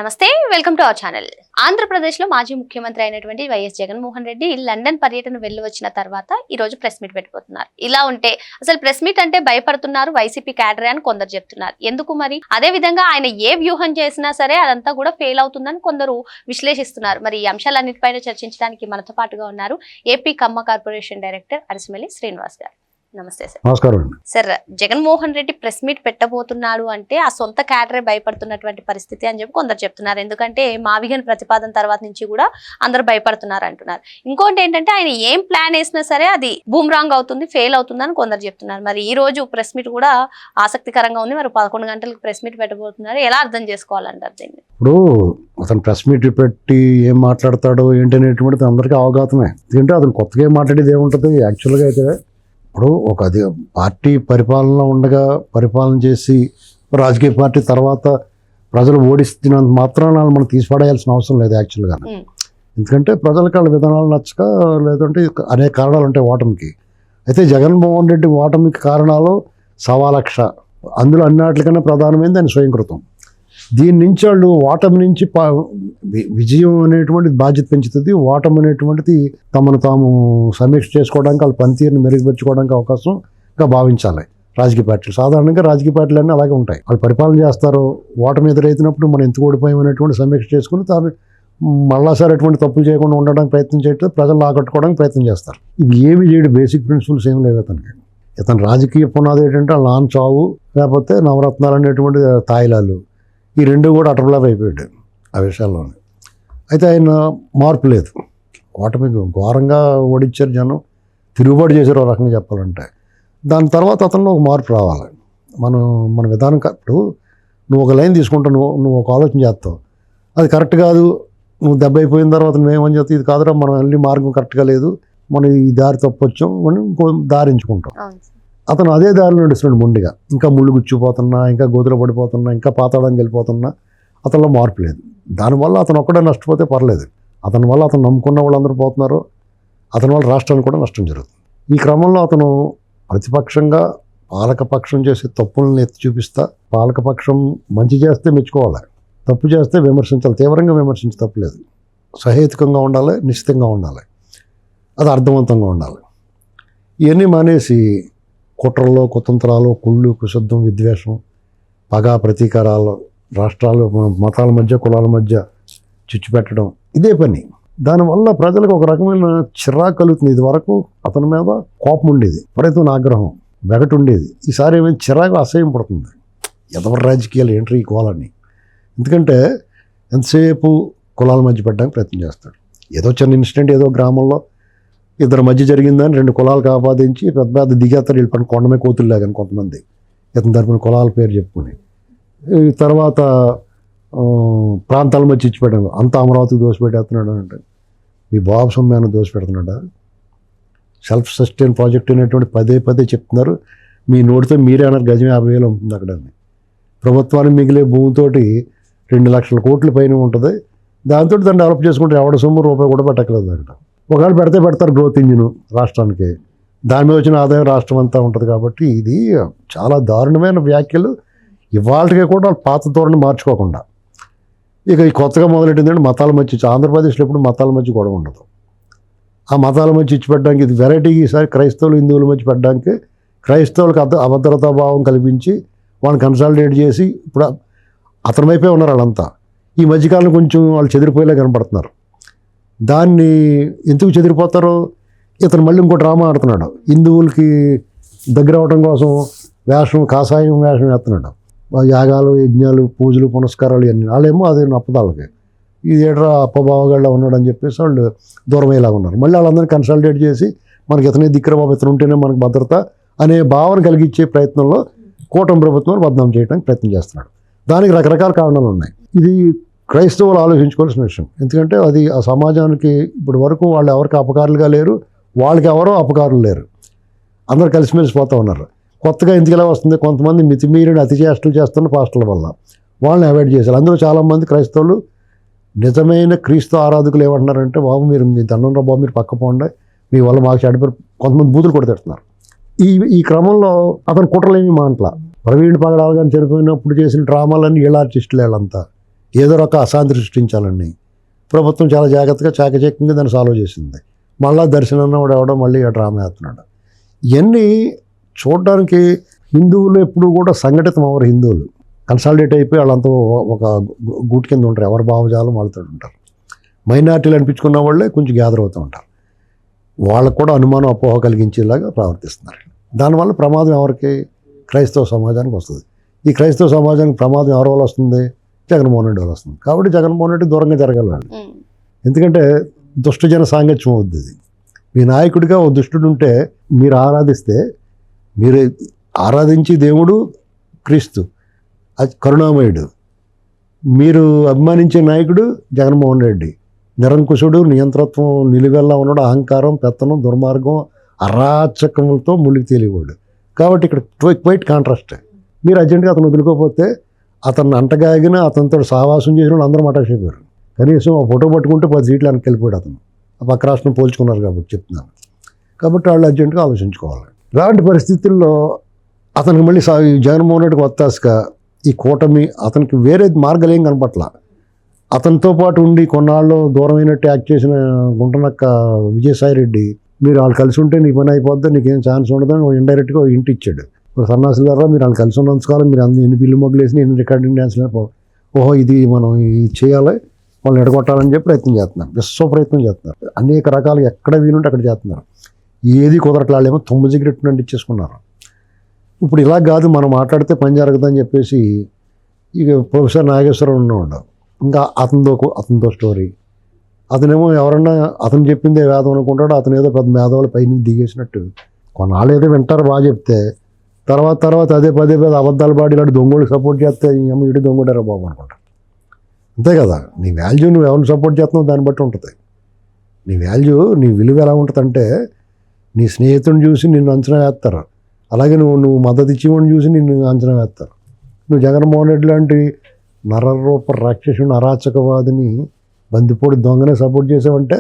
నమస్తే welcome to our channel. ఆంధ్రప్రదేశ్లో మాజీ ముఖ్యమంత్రి అయినటువంటి వైఎస్ జగన్మోహన్ రెడ్డి లండన్ పర్యటన వెళ్ళి వచ్చిన తర్వాత ఈ రోజు ప్రెస్ మీట్ పెట్టబోతున్నారు. ఇలా ఉంటే అసలు ప్రెస్ మీట్ అంటే భయపడుతున్నారు వైసీపీ క్యాడర్ అని కొందరు చెప్తున్నారు. ఎందుకు మరి? అదే విధంగా ఆయన ఏ వ్యూహం చేసినా సరే అదంతా కూడా ఫెయిల్ అవుతుందని కొందరు విశ్లేషిస్తున్నారు. మరి ఈ అంశాలన్నిటిపైన చర్చించడానికి మనతో పాటుగా ఉన్నారు AP Kamma corporation director Arisimalli Srinivas గారు. నమస్తే సార్. నమస్కారం sir, Jaganmohan Reddy press meet పెట్టబోతున్నాడు అంటే ఆ సొంత క్యాడరే భయపడుతున్నటువంటి పరిస్థితి అని చెప్పి కొందరు చెప్తున్నారు. ఎందుకంటే మావిగన్ ప్రతిపాదన తర్వాత నుంచి కూడా అందరు భయపడుతున్నారు అంటున్నారు. ఇంకోటి ఏంటంటే ఆయన ఏం ప్లాన్ వేసినా సరే అది బూమ్రాంగ్ అవుతుంది, ఫెయిల్ అవుతుంది అని కొందరు చెప్తున్నారు. మరి ఈ రోజు ప్రెస్ మీట్ కూడా ఆసక్తికరంగా ఉంది. మరి 11 గంటలకు ప్రెస్ మీట్ పెట్టబోతున్నారు. ఎలా అర్థం చేసుకోవాలంటారు దీన్ని? ఇప్పుడు అతను ప్రెస్ మీట్ పెట్టి ఏం మాట్లాడతాడో ఏంటనేటువంటిది అందరికీ అవగాహమే. ఎందుకంటే అతను కొత్తగా ఏం మాట్లాడేది ఏముంటుంది యాక్చువల్గా అయితే. ఇప్పుడు ఒక పార్టీ పరిపాలనలో ఉండగా పరిపాలన చేసి రాజకీయ పార్టీ తర్వాత ప్రజలు ఓడిస్తున్నంత మాత్రాన మనం తీసిపడేయాల్సిన అవసరం లేదు యాక్చువల్గా. ఎందుకంటే ప్రజలకు వాళ్ళ విధానాలు నచ్చక లేదంటే అనేక కారణాలు ఉంటాయి ఓటమికి. అయితే జగన్మోహన్ రెడ్డి ఓటమికి కారణాలు 1,00,000. అందులో అన్నిటికన్నా ప్రధానమైనది ఆయన స్వయంకృతం. దీని నుంచి వాళ్ళు ఓటమి నుంచి విజయం అనేటువంటిది బాధ్యత పెంచుతుంది. ఓటమి అనేటువంటిది తమను తాము సమీక్ష చేసుకోవడానికి వాళ్ళ పనితీరుని మెరుగుపరుచుకోవడానికి అవకాశంగా భావించాలి రాజకీయ పార్టీలు. సాధారణంగా రాజకీయ పార్టీలు అన్నీ అలాగే ఉంటాయి. వాళ్ళు పరిపాలన చేస్తారు, ఓటమి ఎదురైతున్నప్పుడు మనం ఎందుకు ఓడిపోయామనేటువంటి సమీక్ష చేసుకుని తాను మళ్ళాసారి అటువంటి తప్పులు చేయకుండా ఉండడానికి ప్రయత్నం చేయటం, ప్రజలు ఆకట్టుకోవడానికి ప్రయత్నం చేస్తారు. ఇవి ఏమి చేయడు, బేసిక్ ప్రిన్సిపల్స్ ఏమి లేవు అతనికి. ఇతను రాజకీయ పునాది ఏంటంటే వాళ్ళ నాన్న చావు లేకపోతే నవరత్నాలు అనేటువంటి తాయిలాలు, ఈ రెండు కూడా అటర్లాగా అయిపోయాడు ఆ విషయాల్లోనే. అయితే ఆయన మార్పు లేదు. ఓటమి ఘోరంగా ఓడించారు జనం, తిరుగుబాటు చేశారు ఒక రకంగా చెప్పాలంటే. దాని తర్వాత అతనిలో ఒక మార్పు రావాలి. మన విధానం ఇప్పుడు నువ్వు ఒక లైన్ తీసుకుంటావు, నువ్వు ఒక ఆలోచన చేస్తావు, అది కరెక్ట్ కాదు, నువ్వు దెబ్బ అయిపోయిన తర్వాత నువ్వేమని చెప్తావు, ఇది కాదురా మనం వెళ్ళి మార్గం కరెక్ట్గా లేదు, మనం ఈ దారి తప్పొచ్చాం, మనం ఇంకో దారి ఎంచుకుంటాం. అతను అదే దారిలో నడుస్తున్నాడు మొండిగా. ఇంకా ముళ్ళు గుచ్చిపోతున్నా, ఇంకా గోతులు పడిపోతున్నా, ఇంకా పాతాళానికి వెళ్ళిపోతున్నా అతనిలో మార్పు లేదు. దానివల్ల అతను ఒక్కడే నష్టపోతే పర్లేదు, అతని వల్ల అతను నమ్ముకున్న వాళ్ళందరూ పోతున్నారు, అతని వల్ల రాష్ట్రానికి కూడా నష్టం జరుగుతుంది. ఈ క్రమంలో అతను ప్రతిపక్షంగా పాలకపక్షం చేసే తప్పులను ఎత్తి చూపిస్తా, పాలకపక్షం మంచి చేస్తే మెచ్చుకోవాలి, తప్పు చేస్తే విమర్శించాలి, తీవ్రంగా విమర్శించి తప్పులేదు. సహేతుకంగా ఉండాలి, నిశ్చితంగా ఉండాలి, అది అర్థవంతంగా ఉండాలి. ఇవన్నీ మానేసి కుట్రల్లో కుతంత్రాలు, కుళ్ళు కుశుద్ధం, విద్వేషం, పగ ప్రతీకారాలు, రాష్ట్రాలు మతాల మధ్య కులాల మధ్య చిచ్చు పెట్టడం, ఇదే పని. దానివల్ల ప్రజలకు ఒక రకమైన చిరాకు కలుగుతుంది. ఇది వరకు అతని మీద కోపం ఉండేది, విపరీతమైన ఆగ్రహం, వెగటు ఉండేది. ఈసారి ఏమైనా చిరాకు, అసహ్యం పడుతుంది. ఎవరి రాజకీయాలు ఏంటి ఈ కులాలని. ఎందుకంటే ఎంతసేపు కులాల మధ్య పెట్టడానికి ప్రయత్నం చేస్తాడు. ఏదో చిన్న ఇన్సిడెంట్ ఏదో గ్రామంలో ఇద్దరు మధ్య జరిగిందని 2 కులాలకు ఆపాదించి పెద్ద పెద్ద దిగేస్తారు వీళ్ళు పని కొండమే కోతుల్లాగాని కొంతమంది ఇతని తరపున కులాల పేరు చెప్పుకుని. తర్వాత ప్రాంతాల మధ్య ఇచ్చిపెట్టాను, అంత అమరావతికి దోసిపెట్టేస్తున్నాడు అంటే మీ బాబు సొమ్మాను దోసిపెడుతున్నాడా? సెల్ఫ్ సస్టైన్ ప్రాజెక్ట్ అనేటువంటి పదే చెప్తున్నారు. మీ నోటితో మీరే అన్నారు గజం 50,000 ఉంటుంది అక్కడ. ప్రభుత్వానికి మిగిలే భూమితోటి 2 లక్షల కోట్ల పైన ఉంటుంది. దాంతో దాన్ని డెవలప్ చేసుకుంటే ఎవడ సొమ్ము రూపాయి కూడా పెట్టక్కలేదు అంట. ఒకవేళ పెడతారు గ్రోత్ ఇంజిన్ రాష్ట్రానికి, దాని మీద వచ్చిన ఆదాయం రాష్ట్రం అంతా ఉంటుంది. కాబట్టి ఇది చాలా దారుణమైన వ్యాఖ్యలు. ఇవాళకి కూడా పాత ధోరణి మార్చుకోకుండా ఇక ఈ కొత్తగా మొదలెట్టిందంటే మతాల మధ్య. ఆంధ్రప్రదేశ్లో ఎప్పుడు మతాల మధ్య గొడవ ఉండదు. ఆ మతాల మధ్య ఇచ్చి పెట్టడానికి ఇది వెరైటీ. ఈసారి క్రైస్తవులు హిందువుల మధ్య పెట్టడానికి క్రైస్తవులకు అభద్రతా భావం కల్పించి వాళ్ళని కన్సాలిడేట్ చేసి ఇప్పుడు అతని వైపే ఉన్నారు వాళ్ళంతా. ఈ మధ్యకాలం కొంచెం వాళ్ళు చెదిరిపోయేలా కనపడుతున్నారు. దాన్ని ఎందుకు చెదిరిపోతారో ఇతను మళ్ళీ ఇంకో డ్రామా ఆడుతున్నాడు. హిందువులకి దగ్గర అవడం కోసం కాషాయం వేషం వేస్తున్నాడు. యాగాలు, యజ్ఞాలు, పూజలు, పునస్కారాలు ఇవన్నీ. వాళ్ళేమో అదే నప్పదాళ్ళకి ఇది ఏడ్రా అప్పబావగాళ్ళ ఉన్నాడు అని చెప్పేసి వాళ్ళు దూరం అయ్యేలాగా ఉన్నారు. మళ్ళీ వాళ్ళందరినీ కన్సల్టేట్ చేసి మనకి ఇతనే దిక్కుర బాబు, ఇతను ఉంటేనే మనకు భద్రత అనే భావన కలిగించే ప్రయత్నంలో కూటమి ప్రభుత్వం బదనాం చేయడానికి ప్రయత్నం చేస్తున్నాడు. దానికి రకరకాల కారణాలు ఉన్నాయి. ఇది క్రైస్తవులు ఆలోచించుకోవాల్సిన విషయం. ఎందుకంటే అది ఆ సమాజానికి ఇప్పుడు వరకు వాళ్ళు ఎవరికి అపకారులుగా లేరు, వాళ్ళకి ఎవరో అపకారులు లేరు, అందరు కలిసిమెలిసిపోతూ ఉన్నారు. కొత్తగా ఎందుకు ఇలా వస్తుంది, కొంతమంది మితిమీరిన అతి చేష్టలు చేస్తున్న పాస్టర్ల వల్ల వాళ్ళని అవాయిడ్ చేశారు. అందులో చాలామంది క్రైస్తవులు నిజమైన క్రీస్తు ఆరాధకులు ఏమంటున్నారంటే, బాబు మీరు మీ దండంలో బాబు మీరు పక్క పోండి, మీ వల్ల మాకు చెడ్డపేరు, కొంతమంది బూతులు కూడా తిడుతున్నారు. ఈ క్రమంలో అతను కుట్రలేమి మాటల ప్రవీణ్ పగడాలు కానీ చనిపోయినప్పుడు చేసిన డ్రామాలన్నీ వీళ్ళ ఆర్టిస్టులు, వీళ్ళంతా ఏదో రక అశాంతి సృష్టించాలని ప్రభుత్వం చాలా జాగ్రత్తగా చాకచక్యంగా దాన్ని సాల్వ్ చేసింది. మళ్ళా దర్శనం వాడు ఎవడో మళ్ళీ డ్రామా వేస్తున్నాడు. ఇవన్నీ చూడడానికి హిందువులు ఎప్పుడు కూడా సంఘటితం అవ్వరు. హిందువులు కన్సాలిడేట్ అయిపోయి వాళ్ళంతా ఒక గూటి కింద ఉంటారు. ఎవరి భావజాలం వాళ్ళతో ఉంటారు. మైనార్టీలు అనిపించుకున్న వాళ్ళే కొంచెం గ్యాదర్ అవుతూ ఉంటారు. వాళ్ళకు కూడా అనుమానం అపోహ కలిగించేలాగా ప్రవర్తిస్తున్నారు. దానివల్ల ప్రమాదం ఎవరికి? క్రైస్తవ సమాజానికి వస్తుంది. ఈ క్రైస్తవ సమాజానికి ప్రమాదం ఎవరి వల్ల వస్తుంది? జగన్మోహన్ రెడ్డి వల్ల వస్తుంది. కాబట్టి జగన్మోహన్ రెడ్డి దూరంగా జరగాలి. ఎందుకంటే దుష్టజన సాంగత్యం అవుద్ది ఇది. మీ నాయకుడిగా ఓ దుష్టుడు ఉంటే మీరు ఆరాధిస్తే, మీరు ఆరాధించి దేవుడు క్రీస్తు, అది కరుణామయుడు. మీరు అభిమానించే నాయకుడు జగన్మోహన్ రెడ్డి నిరంకుశుడు, నియంత్రత్వం నిలువెల్లా ఉన్నాడు, అహంకారం, పెత్తనం, దుర్మార్గం, అరాచకములతో ములికి తేలివాడు. కాబట్టి ఇక్కడ క్వైట్ కాంట్రాస్ట్. మీరు అర్జెంట్గా అతను వదులుకోకపోతే అతన్ని అంటగాగిన అతనితో సావాసం చేసిన వాళ్ళు అందరూ మటాష్ అయిపోయారు. కనీసం ఆ ఫోటో పట్టుకుంటే 10 సీట్లు వెనక్కి వెళ్ళిపోయాడు అతను. ఆ పక్క రాష్ట్రం పోల్చుకున్నారు కాబట్టి చెప్తున్నాను. కాబట్టి వాళ్ళు అర్జెంటుగా ఆలోచించుకోవాలి. ఇలాంటి పరిస్థితుల్లో అతనికి మళ్ళీ జగన్మోహన్ రెడ్డికి వత్తాసుగా ఈ కూటమి అతనికి వేరే మార్గాలు ఏం కనపట్ల. అతనితో పాటు ఉండి కొన్నాళ్ళు దూరమైనట్టు యాక్ట్ చేసిన గుంటనక్క విజయసాయి రెడ్డి, మీరు వాళ్ళు కలిసి ఉంటే నీ పని అయిపోద్ది, నీకేం ఛాన్స్ ఉండదని ఇండైరెక్ట్గా ఇంటి ఇచ్చాడు. సన్నాసుల ద్వారా మీరు వాళ్ళు కలిసి ఉన్నంతకాలం మీరు ఎన్ని బిల్లు మొగ్గులేసి ఎన్ని రికార్డింగ్ డ్యాన్స్లు, ఓహో ఇది మనం ఇది చేయాలి, వాళ్ళని ఎడగొట్టాలని చెప్పి ప్రయత్నం చేస్తున్నారు. విశ్వ ప్రయత్నం చేస్తున్నారు. అనేక రకాలుగా ఎక్కడ వీలుంటే అక్కడ చేస్తున్నారు. ఏది కుదరట్లాడేమో 9 సిగరెట్ నుండి ఇచ్చేసుకున్నారు. ఇప్పుడు ఇలా కాదు, మనం మాట్లాడితే పని జరగదని చెప్పేసి ఇక ప్రొఫెసర్ నాగేశ్వరరావు ఉన్నాడు. ఇంకా అతనితో స్టోరీ. అతనేమో ఎవరన్నా అతను చెప్పిందే వేదం అనుకుంటాడు. అతను ఏదో పెద్ద మేధావుల పైన దిగేసినట్టు కొన్నాళ్ళు ఏదో వింటారు బాగా చెప్తే, తర్వాత అదే పదే అబద్ధాలు పాడి ఇలాంటి దొంగోళ్ళకి సపోర్ట్ చేస్తే ఏమో ఇటు దొంగడారా బాబు అనుకుంటారు. అంతే కదా, నీ వాల్యూ నువ్వు ఎవరిని సపోర్ట్ చేస్తున్నావు దాన్ని బట్టి ఉంటుంది. నీ వాల్యూ, నీ విలువ ఎలా ఉంటుందంటే నీ స్నేహితుడిని చూసి నిన్ను అంచనా వేస్తారు. అలాగే నువ్వు మద్దతు ఇచ్చేవాడిని చూసి నిన్ను అంచనా వేస్తారు. నువ్వు జగన్మోహన్ రెడ్డి లాంటి నరరూప రాక్షసుని, అరాచకవాదిని, బందిపోడి దొంగనే సపోర్ట్ చేసావంటే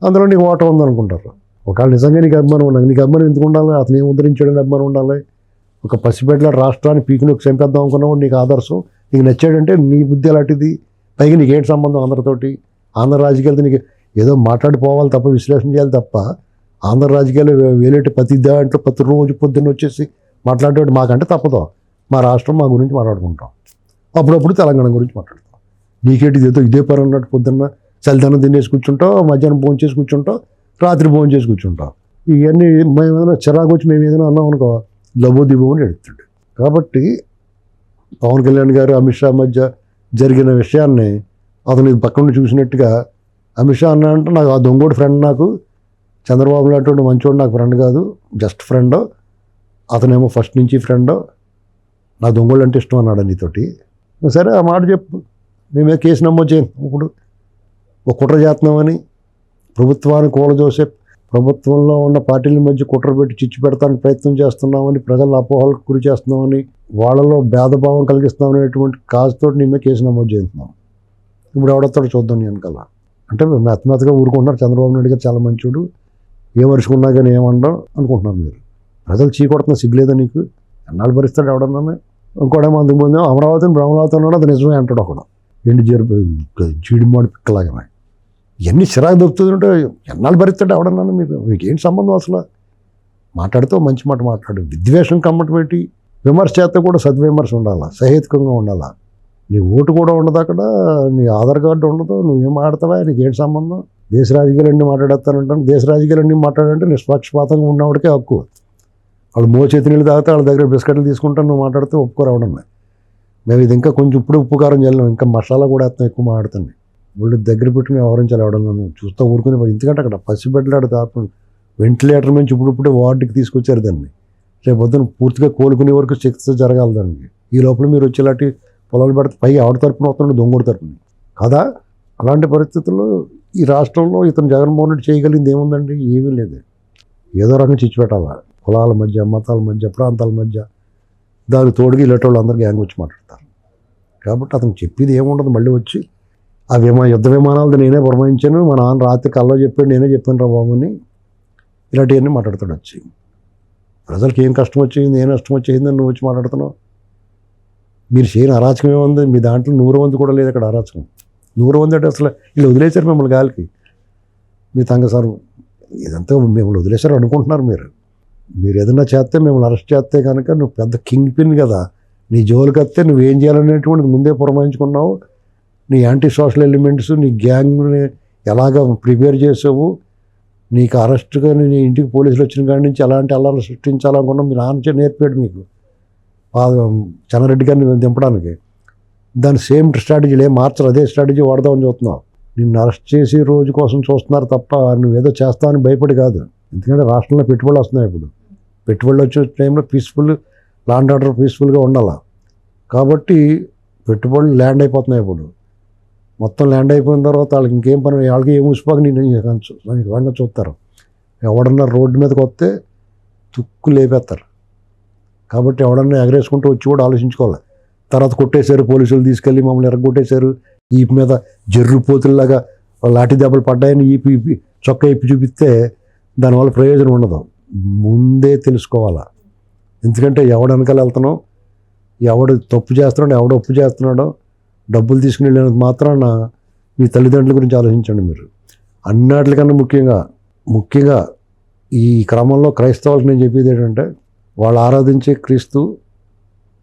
అందులో నీకు ఓటం ఉందనుకుంటారు. ఒకవేళ నిజంగా నీకు అభిమానం ఉండాలి. నీకు అభిమానం ఎందుకు ఉండాలి? అతను ఏం ఉద్ధరించాడని అభిమానం ఉండాలి. ఒక పసిబిడ్డల రాష్ట్రాన్ని పీకినొకి చంపేద్దాం అనుకున్నవాడు నీకు ఆదర్శం, నీకు నచ్చాడంటే నీ బుద్ధి అలాంటిది. పైగా నీకేంటి సంబంధం అందరితోటి? ఆంధ్ర రాజకీయాలతో నీకు ఏదో మాట్లాడిపోవాలి తప్ప, విశ్లేషణ చేయాలి తప్ప, ఆంధ్ర రాజకీయాలు వేలేటి ప్రతి దాంట్లో ప్రతిరోజు పొద్దున్న వచ్చేసి మాట్లాడేవాడు మాకంటే తప్పదు. మా రాష్ట్రం మా గురించి మాట్లాడుకుంటాం, అప్పుడప్పుడు తెలంగాణ గురించి మాట్లాడతాం. నీకేంటి ఏదో ఇదే పని అన్నట్టు పొద్దున్న చలిదనం తినేసి కూర్చుంటావు, మధ్యాహ్నం భోజనం చేసి కూర్చుంటావు, రాత్రి భోజనం చేసి కూర్చుంటాం. ఇవన్నీ మేము ఏదైనా చిరాకు వచ్చి మేము ఏదైనా అన్నాం అనుకో లబో దిబో అని ఎడుతాడు. కాబట్టి పవన్ కళ్యాణ్ గారు అమిత్ షా మధ్య జరిగిన విషయాన్ని అతను పక్కన చూసినట్టుగా అమిత్ షా అన్నా అంటే నాకు ఆ దొంగోడు ఫ్రెండ్, నాకు చంద్రబాబు లాంటి మంచోడు నాకు ఫ్రెండ్ కాదు, జస్ట్ ఫ్రెండ్, అతనేమో ఫస్ట్ నుంచి ఫ్రెండ్, నా దొంగోళ్ళు అంటే ఇష్టం అన్నాడు నీతోటి. సరే ఆ మాట చెప్పు, మేమే కేసు నమోదు చేయం. ఇప్పుడు ఒక కుట్ర చేస్తున్నామని, ప్రభుత్వాన్ని కూలదోసే, ప్రభుత్వంలో ఉన్న పార్టీల మధ్య కుట్ర పెట్టి చిచ్చు పెడతానికి ప్రయత్నం చేస్తున్నామని, ప్రజల అపోహలకు గురి చేస్తున్నామని, వాళ్ళలో భేదభావం కలిగిస్తున్నామనేటువంటి కాజుతో మేమే కేసు నమోదు చేస్తున్నాం. ఇప్పుడు ఎవడొస్తాడో చూద్దాం నేను కల్లా. అంటే మెత్తమెత్తగా ఊరుకుంటున్నారు. చంద్రబాబు నాయుడు గారు చాలా మంచోడు, ఏ వరుసకున్నా కానీ ఏమనడం అనుకుంటున్నారు మీరు. ప్రజలు చీకొడుతున్న సిగ్గులేదా నీకు? ఎన్నాళ్ళు భరిస్తాడు ఎవడన్నా? ఇంకోటేమో అందుకు ముందు అమరావతిని బ్రహ్మరావతి అన్నాడు, అది నిజమే అంటాడు ఒకడు. ఎండి చీడిమాడి పిక్కలాగా ఇవన్నీ చిరాకు దొరుకుతుంటే ఎన్నాళ్ళు భరిస్తాడు ఎవడన్నా? మీకు ఏంటి సంబంధం అసలు? మాట్లాడితే మంచి మాట మాట్లాడు. విద్వేషం కమ్మటి పెట్టి విమర్శ చేస్తే కూడా సద్విమర్శ ఉండాలా, సహేతుకంగా ఉండాలా. నీ ఓటు కూడా ఉండదు అక్కడ, నీ ఆధార్ కార్డు ఉండదు, నువ్వేం ఆడతావా? నీకేంటి సంబంధం? దేశ రాజకీయాలన్నీ మాట్లాడేస్తానంటాను. దేశ రాజకీయాలన్నీ మాట్లాడంటే నిష్పక్షపాతంగా ఉన్నవాడికే హక్కు. వాళ్ళు మోచేతి నీళ్ళు తాగితే వాళ్ళ దగ్గర బిస్కెట్లు తీసుకుంటాను, నువ్వు మాట్లాడితే ఒప్పుకోరావడమే. మేము ఇది ఇంకా కొంచెం ఇప్పుడు ఉప్పు కారం చల్లాం, ఇంకా మసాలా కూడా వేస్తాం, ఎక్కువ మాట్లాడుతుంది. వాళ్ళు దగ్గర పెట్టుకుని వ్యవహరించాలి ఎవడన్నా. చూస్తూ ఊరుకుని, ఎందుకంటే అక్కడ పసిబిడ్డలాడు తాపం వెంటిలేటర్ నుంచి ఇప్పుడిప్పుడే వార్డుకి తీసుకొచ్చారు దాన్ని. రేపు పొద్దున పూర్తిగా కోలుకునే వరకు చికిత్స జరగాలి దానికి. ఈ లోపల మీరు వచ్చేలాంటి పొలాలు పెడితే పై ఆవిడ తరపున అవుతున్నాడు, దొంగోడి తరపున కదా. అలాంటి పరిస్థితుల్లో ఈ రాష్ట్రంలో ఇతను జగన్మోహన్ రెడ్డి చేయగలిగింది ఏముందండి? ఏమీ లేదు. ఏదో రకంగా చిచ్చు పెట్టాలా, కులాల మధ్య, మతాల మధ్య, ప్రాంతాల మధ్య. దానికి తోడుగా ఇలాంటి వాళ్ళు అందరూ గ్యాంగ్ వచ్చి మాట్లాడతారు. కాబట్టి అతను చెప్పేది ఏముండదు. మళ్ళీ వచ్చి ఆ యుద్ధ విమానాలది నేనే పురమాయించాను, మా నాన్న రాత్రి కల్లో చెప్పాడు, నేనే చెప్పాను రా బాబు అని ఇలాంటివన్నీ మాట్లాడతాడు వచ్చి. ప్రజలకు ఏం కష్టం వచ్చింది, ఏం నష్టం వచ్చిందని నువ్వు వచ్చి మాట్లాడుతున్నావు? మీరు చేయని అరాచకం ఏముంది? మీ దాంట్లో 100 కూడా లేదు అక్కడ అరాచకం. 100 అంటే అసలు వీళ్ళు వదిలేశారు మిమ్మల్ని గాలికి. మీ తంగ సార్ ఇదంతా మిమ్మల్ని వదిలేశారు అనుకుంటున్నారు మీరు. మీరు ఏదైనా చేస్తే మిమ్మల్ని అరెస్ట్ చేస్తే కనుక నువ్వు పెద్ద కింగ్ పిన్ కదా, నీ జోలికి వస్తే నువ్వేం చేయాలనేటువంటిది ముందే పురమాయించుకున్నావు. నీ యాంటీ సోషల్ ఎలిమెంట్స్, నీ గ్యాంగ్ని ఎలాగ ప్రిపేర్ చేసావు, నీకు అరెస్ట్గా నీ ఇంటికి పోలీసులు వచ్చిన కాడి నుంచి ఎలాంటి అల్లాలు సృష్టించాలనుకున్నావు మీ నాన్న నేర్పాడు మీకు చెన్నారెడ్డి గారిని దింపడానికి. దాని సేమ్ స్ట్రాటజీలు ఏం మార్చరు, అదే స్ట్రాటజీ వాడదామని చూస్తున్నావు. నిన్ను అరెస్ట్ చేసి రోజు కోసం చూస్తున్నారు తప్ప నువ్వేదో చేస్తావని భయపడి కాదు. ఎందుకంటే రాష్ట్రంలో పెట్టుబడులు వస్తున్నాయి. ఇప్పుడు పెట్టుబడులు వచ్చే టైంలో లా అండ్ ఆర్డర్ పీస్ఫుల్గా ఉండాలి. కాబట్టి పెట్టుబడులు ల్యాండ్ అయిపోతున్నాయి. ఇప్పుడు మొత్తం ల్యాండ్ అయిపోయిన తర్వాత వాళ్ళకి ఇంకేం పని, వాళ్ళకి ఏం ఊసిపోక నేను రంగా చూస్తారు. ఎవడన్నా రోడ్డు మీదకి వస్తే తుక్కు లేపేస్తారు. కాబట్టి ఎవడన్నా ఎగరేసుకుంటూ వచ్చి కూడా ఆలోచించుకోవాలి. తర్వాత కొట్టేశారు, పోలీసులు తీసుకెళ్ళి మమ్మల్ని ఎరగొట్టేశారు, ఈపు మీద జర్రుపోతుల్లాగా లాఠీ దెబ్బలు పడ్డాయని ఈపి చొక్కా ఇప్పి చూపిస్తే దానివల్ల ప్రయోజనం ఉండదు. ముందే తెలుసుకోవాలా. ఎందుకంటే ఎవడు వెనకాల వెళ్తున్నావు, ఎవడు తప్పు చేస్తున్నాడో, ఎవడు ఒప్పు చేస్తున్నాడో, డబ్బులు తీసుకుని వెళ్ళినందుకు మాత్రాన మీ తల్లిదండ్రుల గురించి ఆలోచించండి మీరు. అన్నిటికన్నా ముఖ్యంగా ఈ క్రమంలో క్రైస్తవులకు నేను చెప్పేది ఏంటంటే, వాళ్ళు ఆరాధించే క్రీస్తు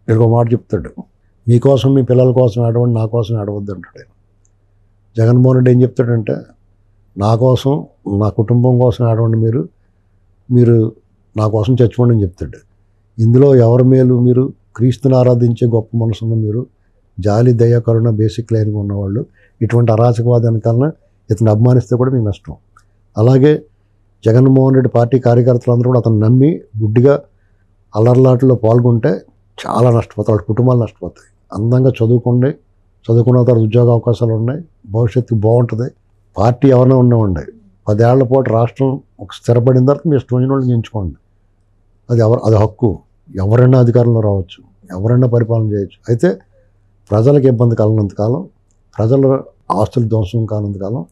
ఒక మాట చెప్తాడు, మీకోసం మీ పిల్లల కోసం ఆడవండి, నా కోసం ఆడవద్దు అంటాడు. జగన్మోహన్ రెడ్డి ఏం చెప్తాడంటే, నా కోసం నా కుటుంబం కోసం ఆడవండి, మీరు నా కోసం చచ్చిపోండి అని చెప్తాడు. ఇందులో ఎవరి మేలు? మీరు క్రీస్తుని ఆరాధించే గొప్ప మనసున్న మీరు, జాలి దయ కరుణ బేసిక్ లైన్గా ఉన్నవాళ్ళు, ఇటువంటి అరాచకవాది వెనకాలన ఇతను అభిమానిస్తే కూడా మీకు నష్టం. అలాగే జగన్మోహన్ రెడ్డి పార్టీ కార్యకర్తలందరూ కూడా అతను నమ్మి గుడ్డిగా అల్లర్లాటలో పాల్గొంటే చాలా నష్టపోతారు, వాళ్ళ కుటుంబాలు నష్టపోతాయి. అందంగా చదువుకున్న తర్వాత ఉద్యోగ అవకాశాలు ఉన్నాయి, భవిష్యత్తు బాగుంటుంది. పార్టీ ఎవరైనా ఉన్నామండి, 10 ఏళ్ల పాటు రాష్ట్రం ఒక స్థిరపడిన తర్వాత మీ ఇష్టం వచ్చిన వాళ్ళని ఎంచుకోండి. అది హక్కు. ఎవరైనా అధికారంలో రావచ్చు, ఎవరైనా పరిపాలన చేయొచ్చు. అయితే ప్రజలకు ఇబ్బంది కాలం, ప్రజల ఆస్తులు ధ్వంసం కానంతకాలం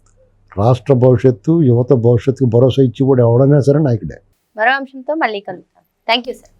రాష్ట్ర భవిష్యత్తు, యువత భవిష్యత్తుకు భరోసా ఇచ్చి కూడా ఎవడైనా సరే నాయకుడే. మరో అంశంతో మళ్ళీ కలుద్దాం. Thank you sir.